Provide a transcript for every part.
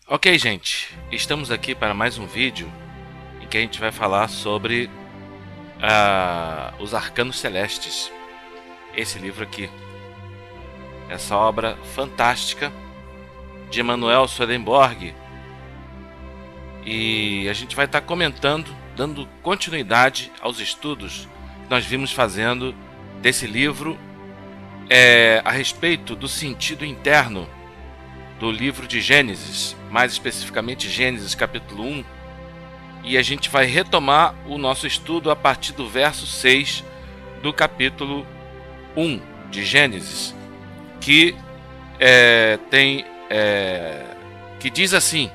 Ok, gente, estamos aqui para mais um vídeo em que a gente vai falar sobre os Arcanos Celestes. Esse livro aqui, essa obra fantástica de Emanuel Swedenborg. E a gente vai estar comentando, dando continuidade aos estudos que nós vimos fazendo desse livro a respeito do sentido interno do livro de Gênesis, mais especificamente Gênesis capítulo 1, e a gente vai retomar o nosso estudo a partir do verso 6 do capítulo 1 de Gênesis, que que diz assim: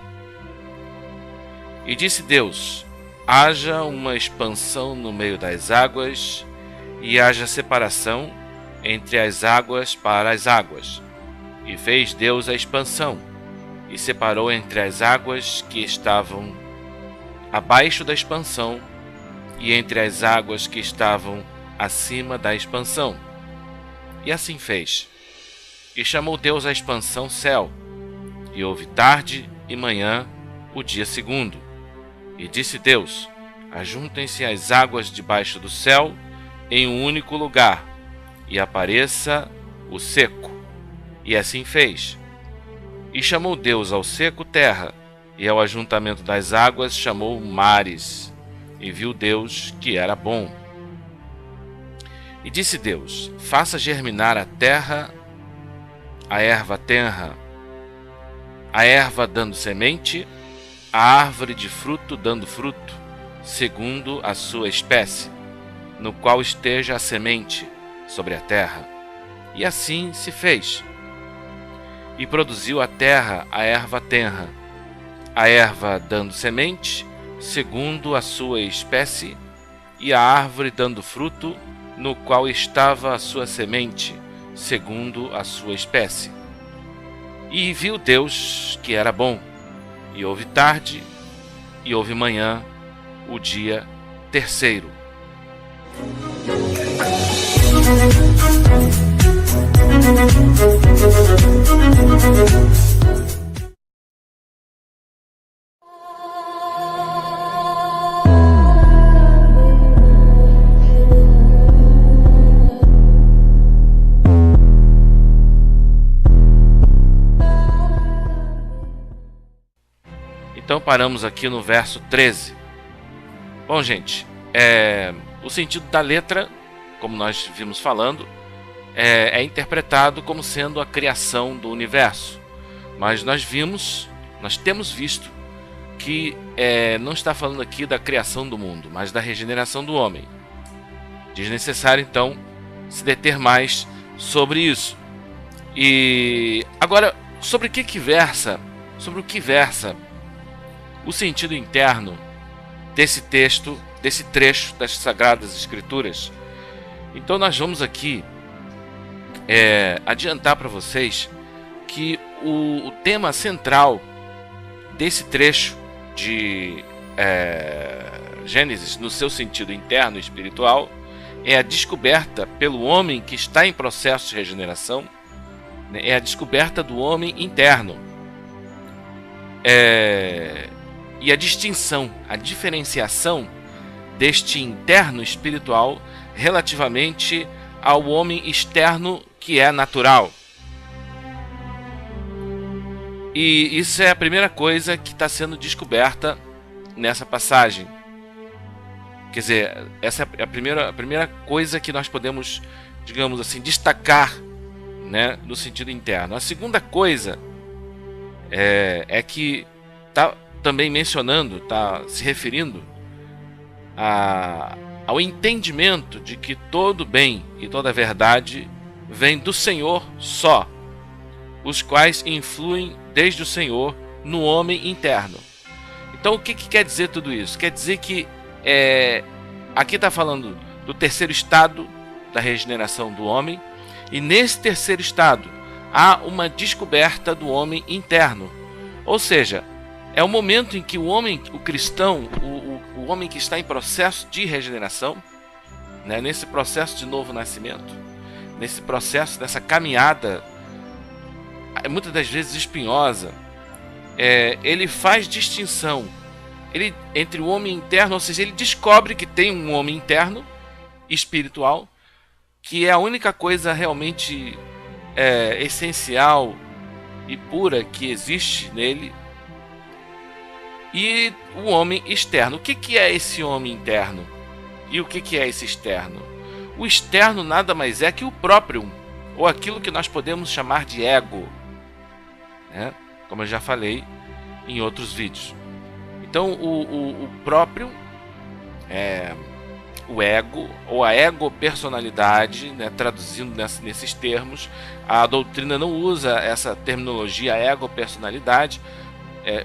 E disse Deus, haja uma expansão no meio das águas, e haja separação entre as águas para as águas. E fez Deus a expansão, e separou entre as águas que estavam abaixo da expansão, e entre as águas que estavam acima da expansão. E assim fez. E chamou Deus a expansão céu, e houve tarde e manhã o dia segundo. E disse Deus, ajuntem-se as águas debaixo do céu em um único lugar, e apareça o seco. E assim fez. E chamou Deus ao seco terra, e ao ajuntamento das águas chamou mares. E viu Deus que era bom. E disse Deus, faça germinar a terra a erva tenra, a erva dando semente, a árvore de fruto dando fruto, segundo a sua espécie, no qual esteja a semente sobre a terra. E assim se fez. E produziu a terra a erva tenra, a erva dando semente, segundo a sua espécie, e a árvore dando fruto, no qual estava a sua semente, segundo a sua espécie. E viu Deus que era bom, e houve tarde, e houve manhã, o dia terceiro. Então paramos aqui no verso 13. Bom, gente, o sentido da letra, como nós vimos falando, é interpretado como sendo a criação do universo. Mas nós temos visto que não está falando aqui da criação do mundo, mas da regeneração do homem. Desnecessário, então, se deter mais sobre isso. E agora, sobre o que versa o sentido interno desse texto, desse trecho das Sagradas Escrituras. Então nós vamos aqui adiantar para vocês que o tema central desse trecho de Gênesis, no seu sentido interno e espiritual, é a descoberta pelo homem que está em processo de regeneração, né? É a descoberta do homem interno. E a distinção, a diferenciação deste interno espiritual relativamente ao homem externo que é natural. E isso é a primeira coisa que está sendo descoberta nessa passagem. Quer dizer, essa é a primeira coisa que nós podemos, digamos assim, destacar, né, no sentido interno. A segunda coisa é que está também mencionando, está se referindo ao entendimento de que todo bem e toda verdade vem do Senhor só, os quais influem desde o Senhor no homem interno. Então o que quer dizer tudo isso? Quer dizer que aqui está falando do terceiro estado da regeneração do homem, e nesse terceiro estado há uma descoberta do homem interno. Ou seja, é o momento em que o homem, o cristão, o homem que está em processo de regeneração, né, nesse processo de novo nascimento, nesse processo, nessa caminhada, muitas das vezes espinhosa, ele faz distinção entre o homem interno, ou seja, ele descobre que tem um homem interno, espiritual, que é a única coisa realmente essencial e pura que existe nele, e o homem externo. O que é esse homem interno? E o que é esse externo? O externo nada mais é que o próprio, ou aquilo que nós podemos chamar de ego, né? Como eu já falei em outros vídeos. Então o próprio, o ego, ou a ego-personalidade, né, traduzindo nesses termos, a doutrina não usa essa terminologia ego-personalidade,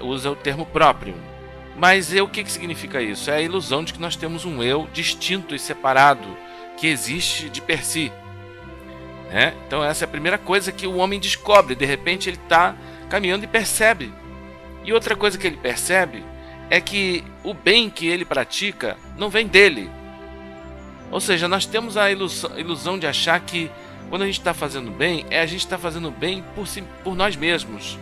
usa o termo próprio. Mas o que significa isso? É a ilusão de que nós temos um eu distinto e separado, que existe de per si. Né? Então essa é a primeira coisa que o homem descobre. De repente ele está caminhando e percebe. E outra coisa que ele percebe é que o bem que ele pratica não vem dele. Ou seja, nós temos a ilusão de achar que quando a gente está fazendo bem, a gente está fazendo bem por nós mesmos.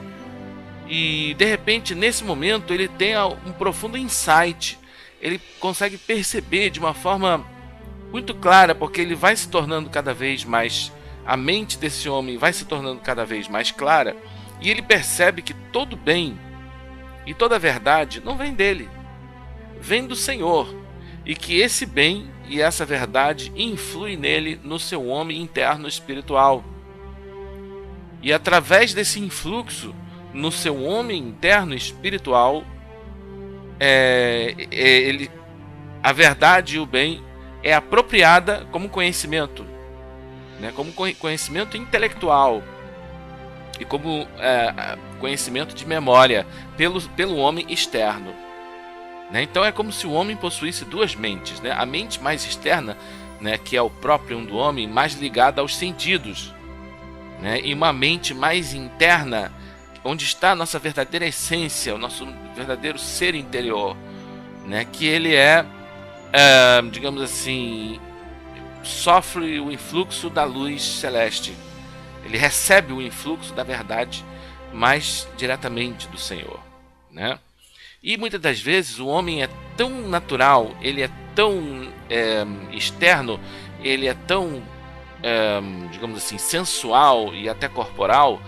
E de repente, nesse momento, ele tem um profundo insight. Ele consegue perceber de uma forma muito clara, porque ele vai se tornando cada vez mais... A mente desse homem vai se tornando cada vez mais clara. E ele percebe que todo bem e toda verdade não vem dele, vem do Senhor. E que esse bem e essa verdade influem nele, no seu homem interno espiritual. E através desse influxo no seu homem interno espiritual, a verdade e o bem é apropriada como conhecimento, né, como conhecimento intelectual e como conhecimento de memória pelo homem externo. Né? Então é como se o homem possuísse duas mentes, né? A mente mais externa, né, que é o próprio do homem, mais ligada aos sentidos, né? E uma mente mais interna, onde está a nossa verdadeira essência, o nosso verdadeiro ser interior, né? Que ele digamos assim, sofre o influxo da luz celeste. Ele recebe o influxo da verdade mais diretamente do Senhor, né? E muitas das vezes o homem é tão natural, ele é tão externo, ele é tão, digamos assim, sensual e até corporal,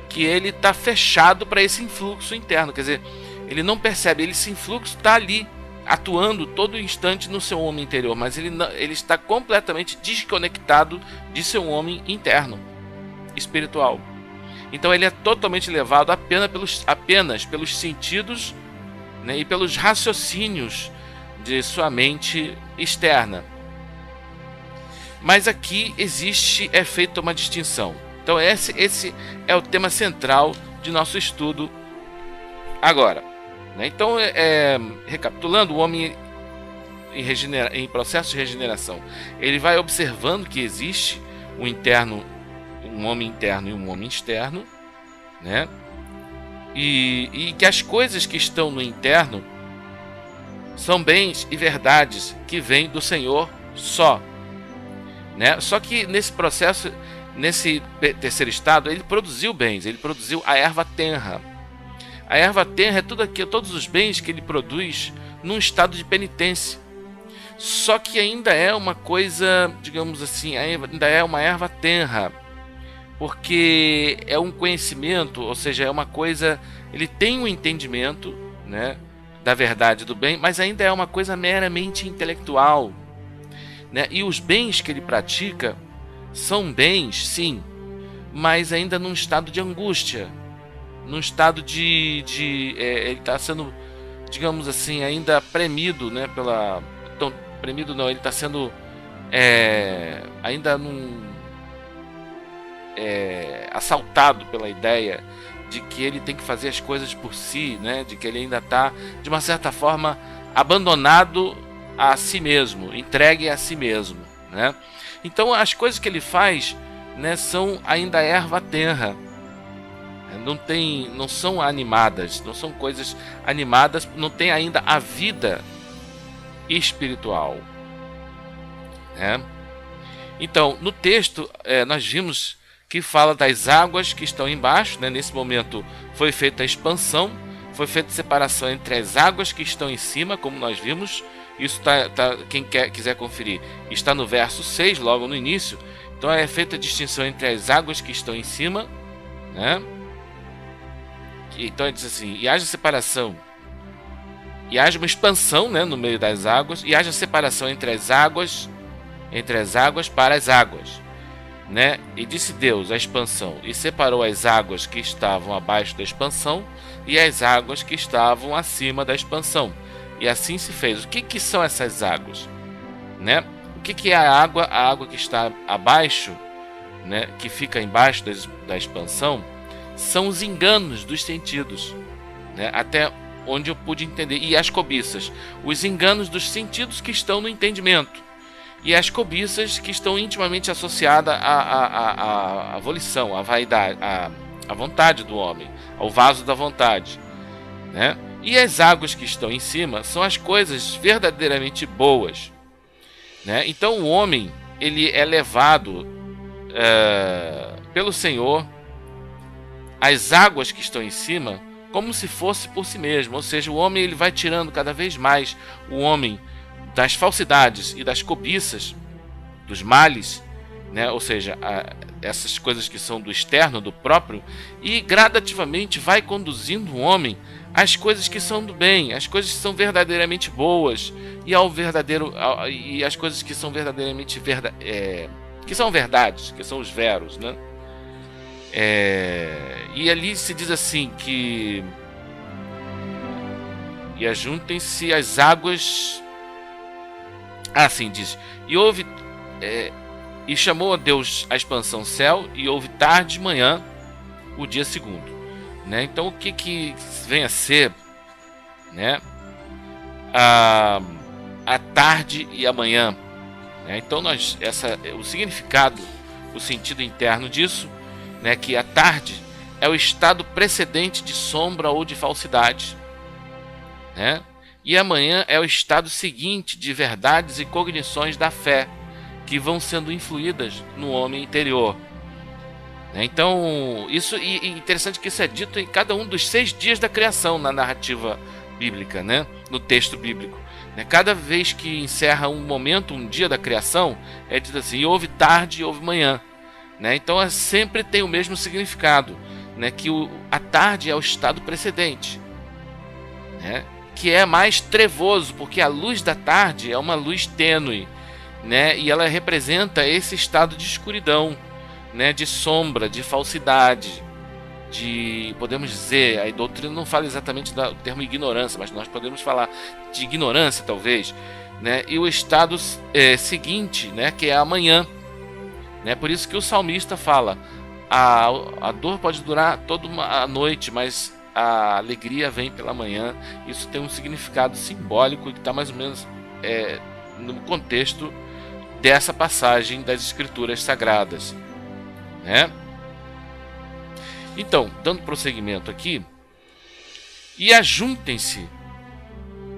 que ele está fechado para esse influxo interno. Quer dizer, ele não percebe, esse influxo está ali, atuando todo instante no seu homem interior, mas ele está completamente desconectado de seu homem interno, espiritual. Então ele é totalmente levado apenas pelos sentidos, né, e pelos raciocínios de sua mente externa. Mas aqui é feita uma distinção. Então esse é o tema central de nosso estudo agora, né? Então, recapitulando, o homem em processo de regeneração, ele vai observando que existe um homem interno e um homem externo, né? E que as coisas que estão no interno são bens e verdades que vêm do Senhor só, né? Só que nesse processo, nesse terceiro estado, ele produziu bens, ele produziu a erva tenra. A erva tenra é todos os bens que ele produz num estado de penitência. Só que ainda é uma coisa, digamos assim, ainda é uma erva tenra, porque é um conhecimento, ou seja, é uma coisa, ele tem um entendimento, né, da verdade do bem, mas ainda é uma coisa meramente intelectual, né? E os bens que ele pratica são bens, sim, mas ainda num estado de angústia, num estado ele está sendo, digamos assim, ainda premido, né, premido não, ele está sendo ainda assaltado pela ideia de que ele tem que fazer as coisas por si, né? De que ele ainda está, de uma certa forma, abandonado a si mesmo, entregue a si mesmo, né? Então as coisas que ele faz, né, são ainda erva tenra, não são animadas, não são coisas animadas, não tem ainda a vida espiritual, né? Então, no texto, nós vimos que fala das águas que estão embaixo, né? Nesse momento foi feita a expansão, foi feita separação entre as águas que estão em cima, como nós vimos. Isso quem quiser conferir, está no verso 6, logo no início. Então é feita a distinção entre as águas que estão em cima, né? Então ele diz assim: e haja separação, e haja uma expansão, né, no meio das águas, e haja separação entre as águas para as águas, né? E disse Deus a expansão, e separou as águas que estavam abaixo da expansão e as águas que estavam acima da expansão. E assim se fez. O que são essas águas, né? O que é a água? A água que está abaixo, né, que fica embaixo da expansão, são os enganos dos sentidos, né? Até onde eu pude entender. E as cobiças, os enganos dos sentidos que estão no entendimento, e as cobiças que estão intimamente associadas à volição, à vaidade, à vontade do homem, ao vaso da vontade, né? E as águas que estão em cima são as coisas verdadeiramente boas, né? Então o homem, ele é levado pelo Senhor às águas que estão em cima como se fosse por si mesmo. Ou seja, o homem, ele vai tirando cada vez mais o homem das falsidades e das cobiças, dos males, né? Ou seja, essas coisas que são do externo, do próprio, e gradativamente vai conduzindo o homem às coisas que são do bem, às coisas que são verdadeiramente boas, e as coisas que são verdadeiramente que são verdades, que são os veros, né? E ali se diz assim que e ajuntem-se as águas. Assim diz: e houve e chamou a Deus a expansão céu, e houve tarde e manhã o dia segundo, né? Então o que vem a ser, né, a tarde e a manhã, né? Então o significado, o sentido interno disso, né, que a tarde é o estado precedente de sombra ou de falsidade, né? E amanhã é o estado seguinte de verdades e cognições da fé que vão sendo influídas no homem interior, né? Então isso, e interessante que isso é dito em cada um dos 6 dias da criação na narrativa bíblica, né? No texto bíblico, né? Cada vez que encerra um momento, um dia da criação, é dito assim: e houve tarde e houve manhã, né? Então sempre tem o mesmo significado, né? Que a tarde é o estado precedente, né? Que é mais trevoso, porque a luz da tarde é uma luz tênue, né? E ela representa esse estado de escuridão, né? De sombra, de falsidade, podemos dizer, a doutrina não fala exatamente do termo ignorância, mas nós podemos falar de ignorância, talvez, né? E o estado seguinte, né? Que é amanhã, né? Por isso que o salmista fala: a dor pode durar toda a noite, mas a alegria vem pela manhã. Isso tem um significado simbólico que está mais ou menos no contexto dessa passagem das Escrituras Sagradas, né? Então, dando prosseguimento aqui, e ajuntem-se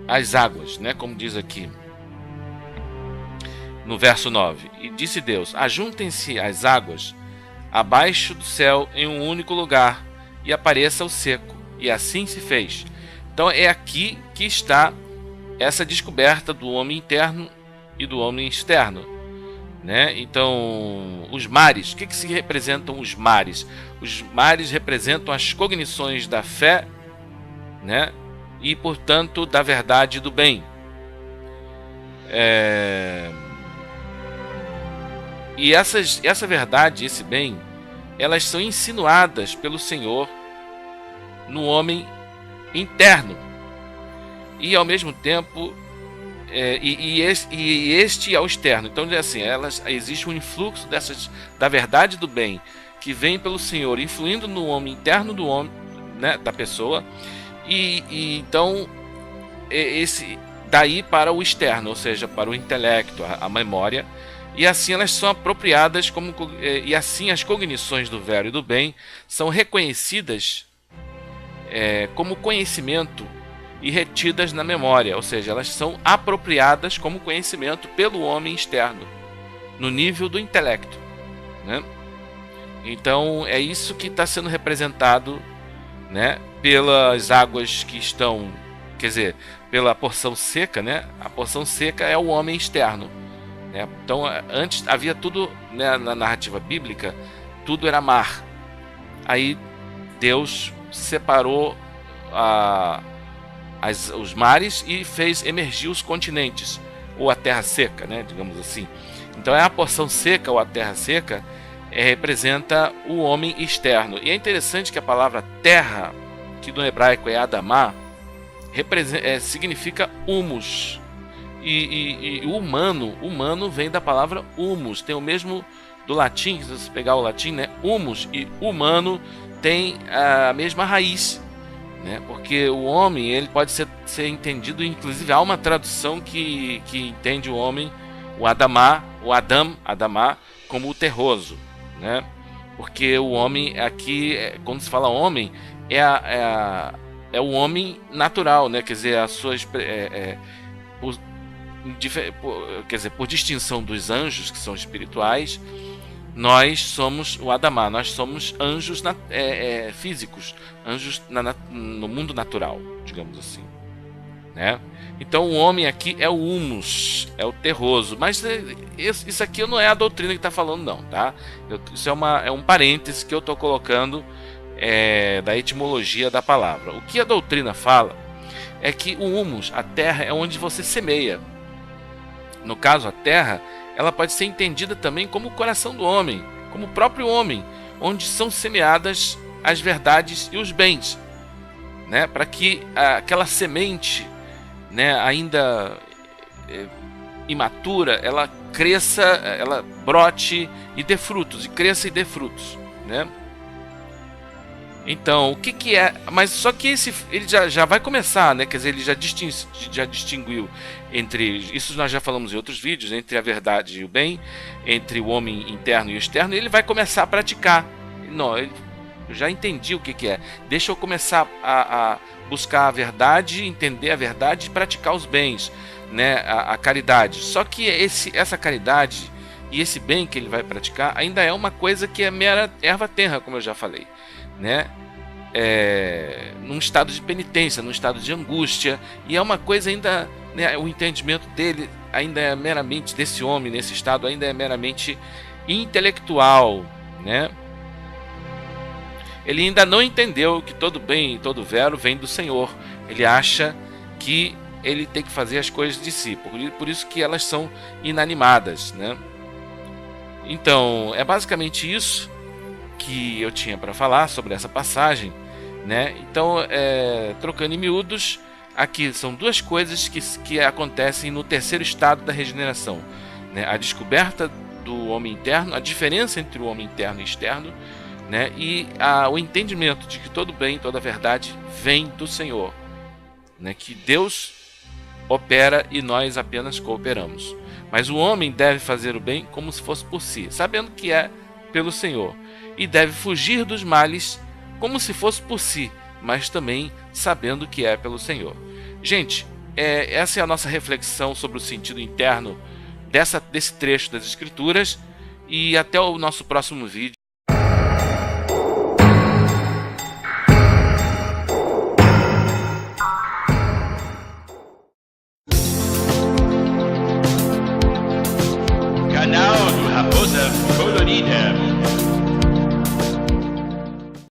as águas, né? Como diz aqui no verso 9: e disse Deus: ajuntem-se as águas abaixo do céu em um único lugar, e apareça o seco. E assim se fez. Então é aqui que está essa descoberta do homem interno e do homem externo, né? Então, os mares, o que se representam os mares? Os mares representam as cognições da fé, né? E, portanto, da verdade e do bem. E essa verdade e esse bem, elas são insinuadas pelo Senhor no homem interno, e ao mesmo tempo este é o externo. Então, assim, existe um influxo da verdade e do bem que vem pelo Senhor, influindo no homem interno do homem, né, da pessoa, e então esse daí para o externo, ou seja, para o intelecto, a memória, e assim elas são apropriadas e assim as cognições do vero e do bem são reconhecidas como conhecimento e retidas na memória, ou seja, elas são apropriadas como conhecimento pelo homem externo, no nível do intelecto, né? Então é isso que está sendo representado, né, pelas águas que estão, quer dizer, pela porção seca, né? A porção seca é o homem externo, né? Então, antes havia tudo, né, na narrativa bíblica, tudo era mar. Aí Deus separou os mares e fez emergir os continentes, ou a terra seca, né, digamos assim. Então a porção seca, ou a terra seca, representa o homem externo. E é interessante que a palavra terra, que no hebraico é Adamá, significa humus. E humano vem da palavra humus, tem o mesmo do latim, se você pegar o latim, né, humus e humano tem a mesma raiz, né, porque o homem, ele pode ser entendido, inclusive há uma tradução que entende o homem, o Adamá, Adamá, como o terroso, né, porque o homem aqui, quando se fala homem, é o homem natural, né, quer dizer, por distinção dos anjos, que são espirituais, nós somos o Adamá, nós somos anjos físicos, anjos no mundo natural, digamos assim, né? Então o homem aqui é o humus, é o terroso, mas isso aqui não é a doutrina que está falando, não, tá? Isso é um parêntese que eu estou colocando da etimologia da palavra. O que a doutrina fala é que o humus, a terra, é onde você semeia. No caso, a terra, ela pode ser entendida também como o coração do homem, como o próprio homem, onde são semeadas as verdades e os bens, né? Para que aquela semente, né, ainda imatura, ela cresça, ela brote e dê frutos, né? Então, o que é? Mas só que ele já vai começar, né? Quer dizer, ele já distinguiu entre, isso nós já falamos em outros vídeos, entre a verdade e o bem, entre o homem interno e o externo, e ele vai começar a praticar. Não, eu já entendi o que é. Deixa eu começar a buscar a verdade, entender a verdade e praticar os bens, né? A caridade. Só que essa caridade e esse bem que ele vai praticar ainda é uma coisa que é mera erva tenra, como eu já falei, né? Num estado de penitência, num estado de angústia, e é uma coisa ainda, né, o entendimento dele ainda é meramente, desse homem nesse estado, ainda é meramente intelectual, né? Ele ainda não entendeu que todo bem e todo vero vem do Senhor. Ele acha que ele tem que fazer as coisas de si, por isso que elas são inanimadas, né? Então, é basicamente isso que eu tinha para falar sobre essa passagem, né? Então, trocando em miúdos, aqui são duas coisas que acontecem no terceiro estado da regeneração, né? A descoberta do homem interno, a diferença entre o homem interno e externo, né? E o entendimento de que todo bem, toda verdade vem do Senhor, né? Que Deus opera e nós apenas cooperamos. Mas o homem deve fazer o bem como se fosse por si, sabendo que é pelo Senhor, e deve fugir dos males como se fosse por si, mas também sabendo que é pelo Senhor. Gente, essa é a nossa reflexão sobre o sentido interno desse trecho das Escrituras, e até o nosso próximo vídeo.